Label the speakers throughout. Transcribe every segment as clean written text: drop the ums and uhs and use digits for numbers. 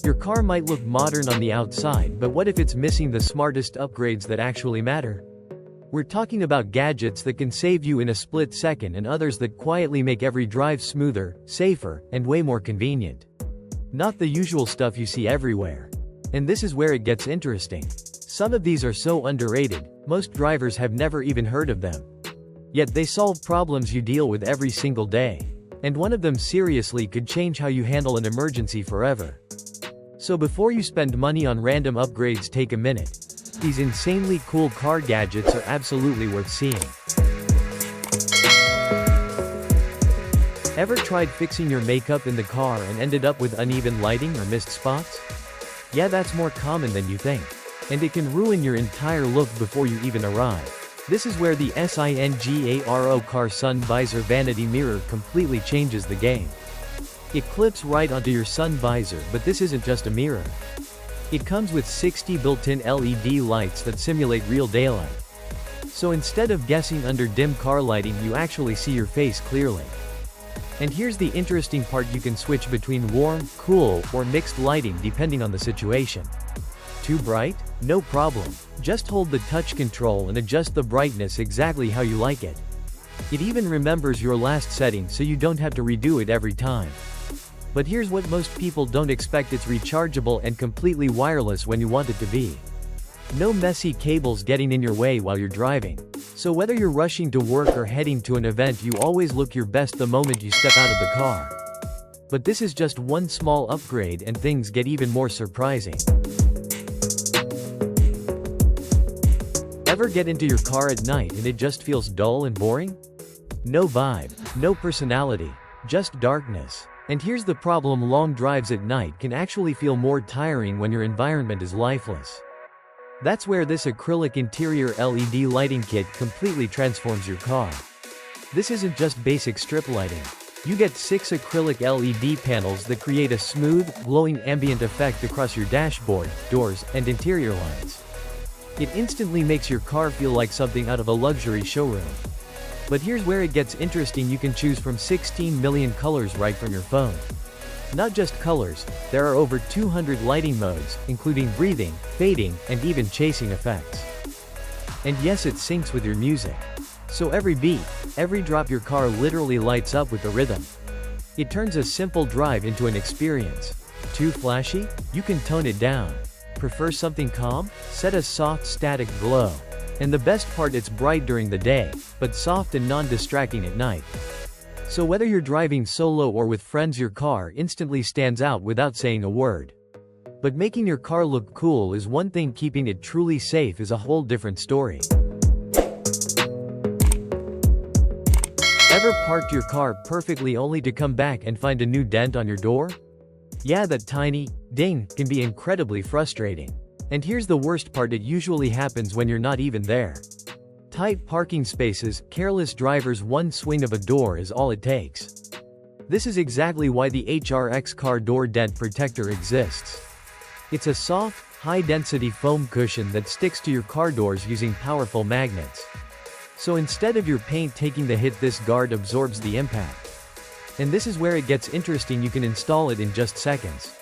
Speaker 1: Your car might look modern on the outside, but what if it's missing the smartest upgrades that actually matter? We're talking about gadgets that can save you in a split second and others that quietly make every drive smoother, safer, and way more convenient. Not the usual stuff you see everywhere. And this is where it gets interesting. Some of these are so underrated, most drivers have never even heard of them. Yet they solve problems you deal with every single day. And one of them seriously could change how you handle an emergency forever. So before you spend money on random upgrades, take a minute. These insanely cool car gadgets are absolutely worth seeing. Ever tried fixing your makeup in the car and ended up with uneven lighting or missed spots? Yeah, that's more common than you think. And it can ruin your entire look before you even arrive. This is where the SINGARO car sun visor vanity mirror completely changes the game. It clips right onto your sun visor, but this isn't just a mirror. It comes with 60 built-in LED lights that simulate real daylight. So instead of guessing under dim car lighting, you actually see your face clearly. And here's the interesting part: you can switch between warm, cool, or mixed lighting depending on the situation. Too bright? No problem. Just hold the touch control and adjust the brightness exactly how you like it. It even remembers your last setting so you don't have to redo it every time. But here's what most people don't expect: it's rechargeable and completely wireless when you want it to be. No messy cables getting in your way while you're driving. So whether you're rushing to work or heading to an event, you always look your best the moment you step out of the car. But this is just one small upgrade and things get even more surprising. Ever get into your car at night and it just feels dull and boring? No vibe, no personality, just darkness. And here's the problem: long drives at night can actually feel more tiring when your environment is lifeless. That's where this acrylic interior LED lighting kit completely transforms your car. This isn't just basic strip lighting. You get 6 acrylic LED panels that create a smooth, glowing ambient effect across your dashboard, doors, and interior lines. It instantly makes your car feel like something out of a luxury showroom. But here's where it gets interesting: you can choose from 16 million colors right from your phone. Not just colors, there are over 200 lighting modes, including breathing, fading, and even chasing effects. And yes, it syncs with your music. So every beat, every drop, your car literally lights up with the rhythm. It turns a simple drive into an experience. Too flashy? You can tone it down. Prefer something calm? Set a soft static glow. And the best part, it's bright during the day, but soft and non-distracting at night. So whether you're driving solo or with friends, your car instantly stands out without saying a word. But making your car look cool is one thing, keeping it truly safe is a whole different story. Ever parked your car perfectly only to come back and find a new dent on your door? Yeah, that tiny ding can be incredibly frustrating. And here's the worst part: it usually happens when you're not even there. Tight parking spaces, careless drivers, one swing of a door is all it takes. This is exactly why the ARROWMAX car door dent protector exists. It's a soft, high-density foam cushion that sticks to your car doors using powerful magnets. So instead of your paint taking the hit, this guard absorbs the impact. And this is where it gets interesting: you can install it in just seconds.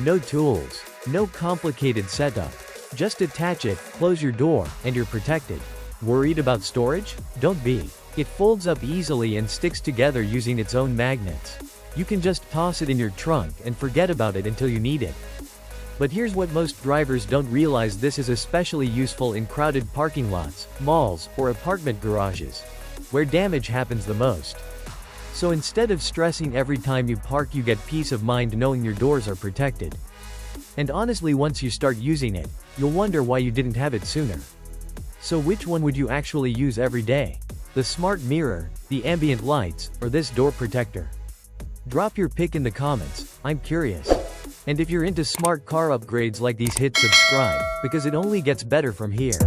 Speaker 1: No tools. No complicated setup. Just attach it, close your door, and you're protected. Worried about storage? Don't be. It folds up easily and sticks together using its own magnets. You can just toss it in your trunk and forget about it until you need it. But here's what most drivers don't realize: this is especially useful in crowded parking lots, malls, or apartment garages, where damage happens the most. So instead of stressing every time you park, you get peace of mind knowing your doors are protected. And honestly, once you start using it, you'll wonder why you didn't have it sooner. So which one would you actually use every day? The smart mirror, the ambient lights, or this door protector? Drop your pick in the comments, I'm curious. And if you're into smart car upgrades like these, hit subscribe, because it only gets better from here.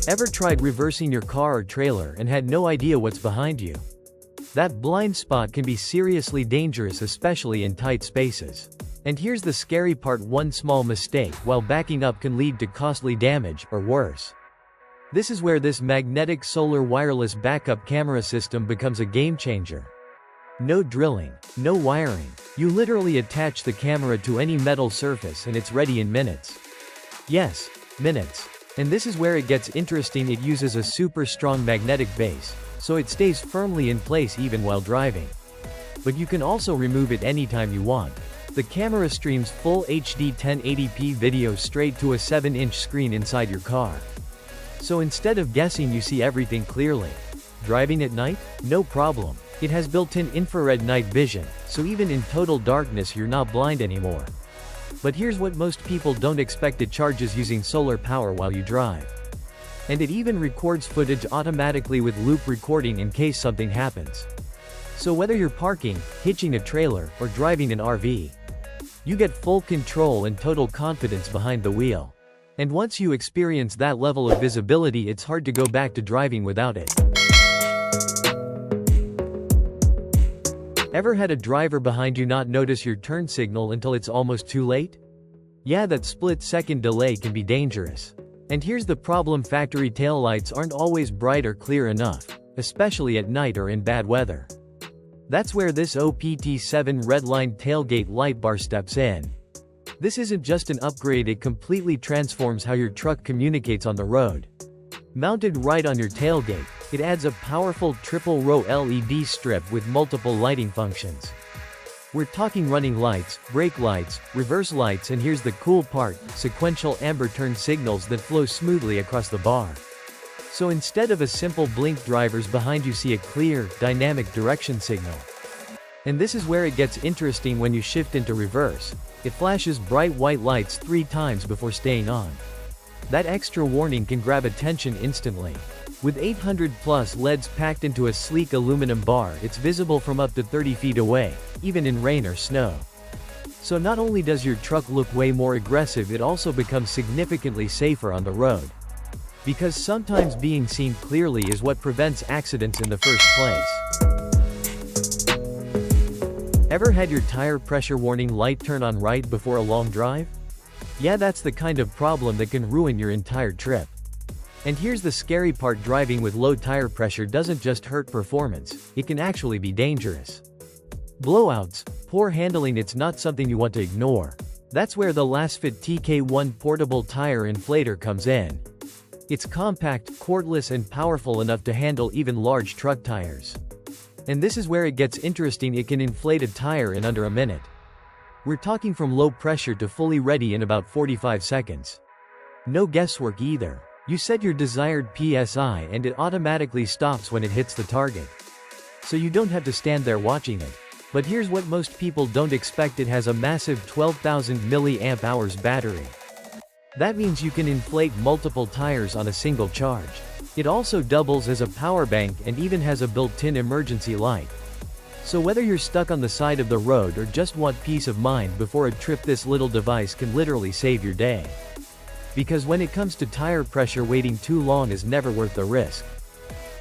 Speaker 1: Ever tried reversing your car or trailer and had no idea what's behind you? That blind spot can be seriously dangerous, especially in tight spaces. And here's the scary part: one small mistake while backing up can lead to costly damage, or worse. This is where this magnetic solar wireless backup camera system becomes a game changer. No drilling, no wiring. You literally attach the camera to any metal surface and it's ready in minutes. Yes, minutes. And this is where it gets interesting. It uses a super strong magnetic base, so it stays firmly in place even while driving. But you can also remove it anytime you want. The camera streams full HD 1080p video straight to a 7-inch screen inside your car. So instead of guessing, you see everything clearly. Driving at night? No problem. It has built-in infrared night vision, so even in total darkness you're not blind anymore. But here's what most people don't expect: it charges using solar power while you drive. And it even records footage automatically with loop recording in case something happens. So whether you're parking, hitching a trailer, or driving an RV, you get full control and total confidence behind the wheel. And once you experience that level of visibility, it's hard to go back to driving without it. Ever had a driver behind you not notice your turn signal until it's almost too late? Yeah, that split-second delay can be dangerous. And here's the problem: factory taillights aren't always bright or clear enough, especially at night or in bad weather. That's where this OPT7 Redline tailgate light bar steps in. This isn't just an upgrade, it completely transforms how your truck communicates on the road. Mounted right on your tailgate, it adds a powerful triple-row LED strip with multiple lighting functions. We're talking running lights, brake lights, reverse lights, and here's the cool part: sequential amber turn signals that flow smoothly across the bar. So instead of a simple blink, drivers behind you see a clear, dynamic direction signal. And this is where it gets interesting: when you shift into reverse, it flashes bright white lights 3 times before staying on. That extra warning can grab attention instantly. With 800+ LEDs packed into a sleek aluminum bar, it's visible from up to 30 feet away, even in rain or snow. So not only does your truck look way more aggressive, it also becomes significantly safer on the road. Because sometimes being seen clearly is what prevents accidents in the first place. Ever had your tire pressure warning light turn on right before a long drive? Yeah, that's the kind of problem that can ruin your entire trip. And here's the scary part: driving with low tire pressure doesn't just hurt performance, it can actually be dangerous. Blowouts, poor handling, it's not something you want to ignore. That's where the LASFIT TK1 portable tire inflator comes in. It's compact, cordless, and powerful enough to handle even large truck tires. And this is where it gets interesting: it can inflate a tire in under a minute. We're talking from low pressure to fully ready in about 45 seconds. No guesswork either. You set your desired PSI and it automatically stops when it hits the target. So you don't have to stand there watching it. But here's what most people don't expect: it has a massive 12,000 mAh battery. That means you can inflate multiple tires on a single charge. It also doubles as a power bank and even has a built-in emergency light. So whether you're stuck on the side of the road or just want peace of mind before a trip, this little device can literally save your day. Because when it comes to tire pressure, waiting too long is never worth the risk.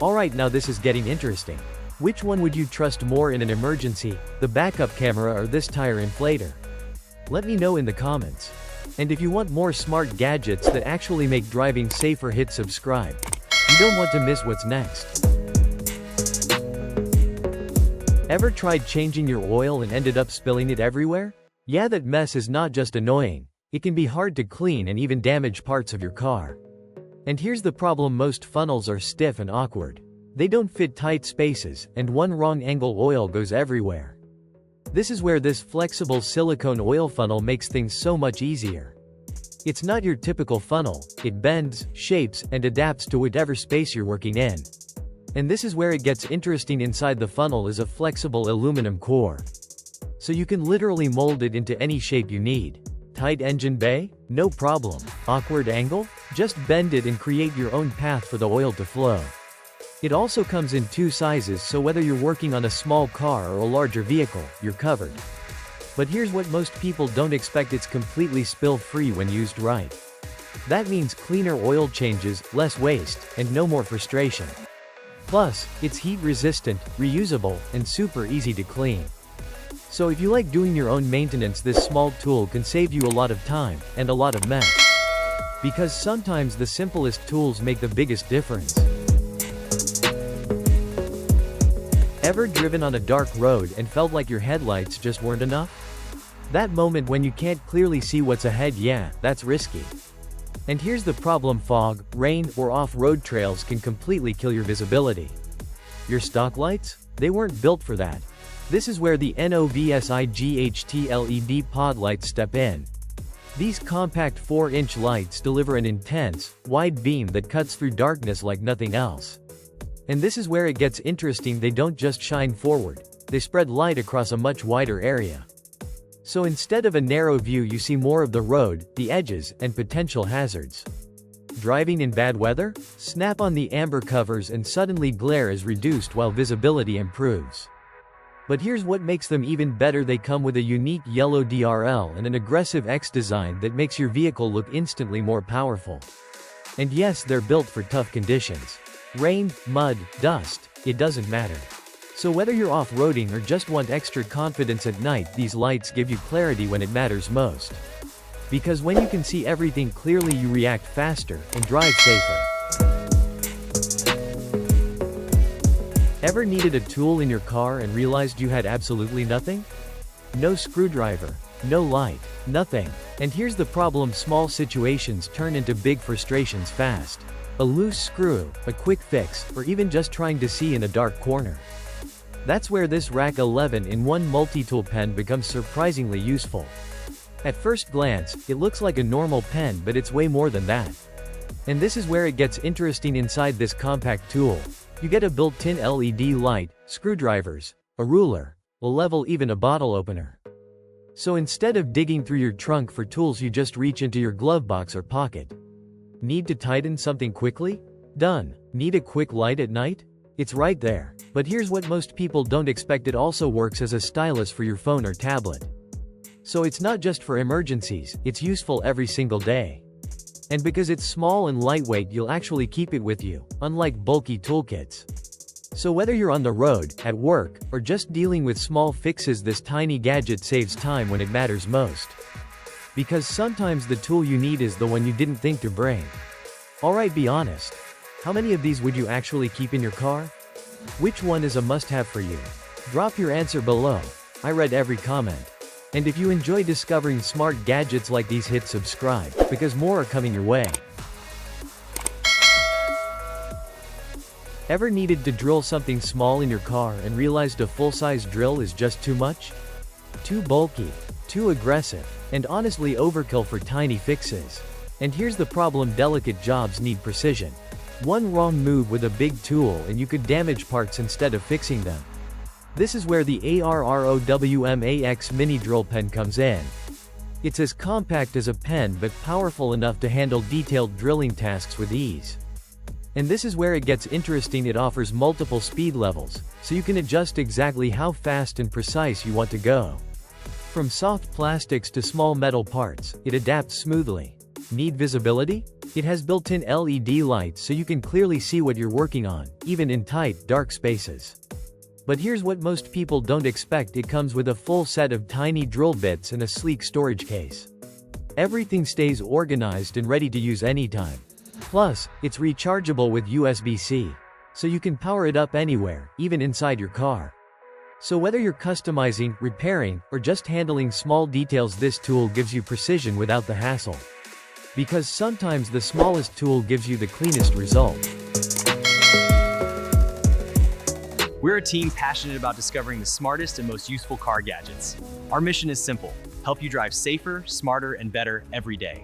Speaker 1: Alright, now this is getting interesting. Which one would you trust more in an emergency, the backup camera or this tire inflator? Let me know in the comments. And if you want more smart gadgets that actually make driving safer, hit subscribe. You don't want to miss what's next. Ever tried changing your oil and ended up spilling it everywhere? Yeah, that mess is not just annoying. It can be hard to clean and even damage parts of your car. And here's the problem: most funnels are stiff and awkward. They don't fit tight spaces, and one wrong angle, oil goes everywhere. This is where this flexible silicone oil funnel makes things so much easier. It's not your typical funnel, it bends, shapes, and adapts to whatever space you're working in. And this is where it gets interesting: inside the funnel is a flexible aluminum core. So you can literally mold it into any shape you need. Tight engine bay? No problem. Awkward angle? Just bend it and create your own path for the oil to flow. It also comes in 2 sizes, so whether you're working on a small car or a larger vehicle, you're covered. But here's what most people don't expect: it's completely spill-free when used right. That means cleaner oil changes, less waste, and no more frustration. Plus, it's heat-resistant, reusable, and super easy to clean. So if you like doing your own maintenance, this small tool can save you a lot of time, and a lot of mess. Because sometimes the simplest tools make the biggest difference. Ever driven on a dark road and felt like your headlights just weren't enough? That moment when you can't clearly see what's ahead, yeah, that's risky. And here's the problem: fog, rain, or off-road trails can completely kill your visibility. Your stock lights? They weren't built for that. This is where the NOVSIGHT LED pod lights step in. These compact 4-inch lights deliver an intense, wide beam that cuts through darkness like nothing else. And this is where it gets interesting: they don't just shine forward, they spread light across a much wider area. So instead of a narrow view, you see more of the road, the edges, and potential hazards. Driving in bad weather? Snap on the amber covers and suddenly glare is reduced while visibility improves. But here's what makes them even better: they come with a unique yellow DRL and an aggressive X design that makes your vehicle look instantly more powerful. And yes, they're built for tough conditions. Rain, mud, dust, it doesn't matter. So whether you're off-roading or just want extra confidence at night, these lights give you clarity when it matters most. Because when you can see everything clearly, you react faster and drive safer. Ever needed a tool in your car and realized you had absolutely nothing? No screwdriver, no light, nothing. And here's the problem: small situations turn into big frustrations fast. A loose screw, a quick fix, or even just trying to see in a dark corner. That's where this Rack 11-in-1 multi-tool pen becomes surprisingly useful. At first glance, it looks like a normal pen, but it's way more than that. And this is where it gets interesting. Inside this compact tool, you get a built-in LED light, screwdrivers, a ruler, a level, even a bottle opener. So instead of digging through your trunk for tools, you just reach into your glove box or pocket. Need to tighten something quickly? Done. Need a quick light at night? It's right there. But here's what most people don't expect: it also works as a stylus for your phone or tablet. So it's not just for emergencies, it's useful every single day. And because it's small and lightweight, you'll actually keep it with you, unlike bulky toolkits. So whether you're on the road, at work, or just dealing with small fixes, this tiny gadget saves time when it matters most. Because sometimes the tool you need is the one you didn't think to bring. Alright, be honest. How many of these would you actually keep in your car? Which one is a must-have for you? Drop your answer below. I read every comment. And if you enjoy discovering smart gadgets like these, hit subscribe, because more are coming your way. Ever needed to drill something small in your car and realized a full-size drill is just too much? Too bulky, too aggressive, and honestly overkill for tiny fixes. And here's the problem: delicate jobs need precision. One wrong move with a big tool and you could damage parts instead of fixing them. This is where the ARROWMAX mini drill pen comes in. It's as compact as a pen but powerful enough to handle detailed drilling tasks with ease. And this is where it gets interesting: it offers multiple speed levels, so you can adjust exactly how fast and precise you want to go. From soft plastics to small metal parts, it adapts smoothly. Need visibility? It has built-in LED lights so you can clearly see what you're working on, even in tight, dark spaces. But here's what most people don't expect: it comes with a full set of tiny drill bits and a sleek storage case. Everything stays organized and ready to use anytime. Plus, it's rechargeable with USB-C, so you can power it up anywhere, even inside your car. So whether you're customizing, repairing, or just handling small details, this tool gives you precision without the hassle. Because sometimes the smallest tool gives you the cleanest result.
Speaker 2: We're a team passionate about discovering the smartest and most useful car gadgets. Our mission is simple: help you drive safer, smarter, and better every day.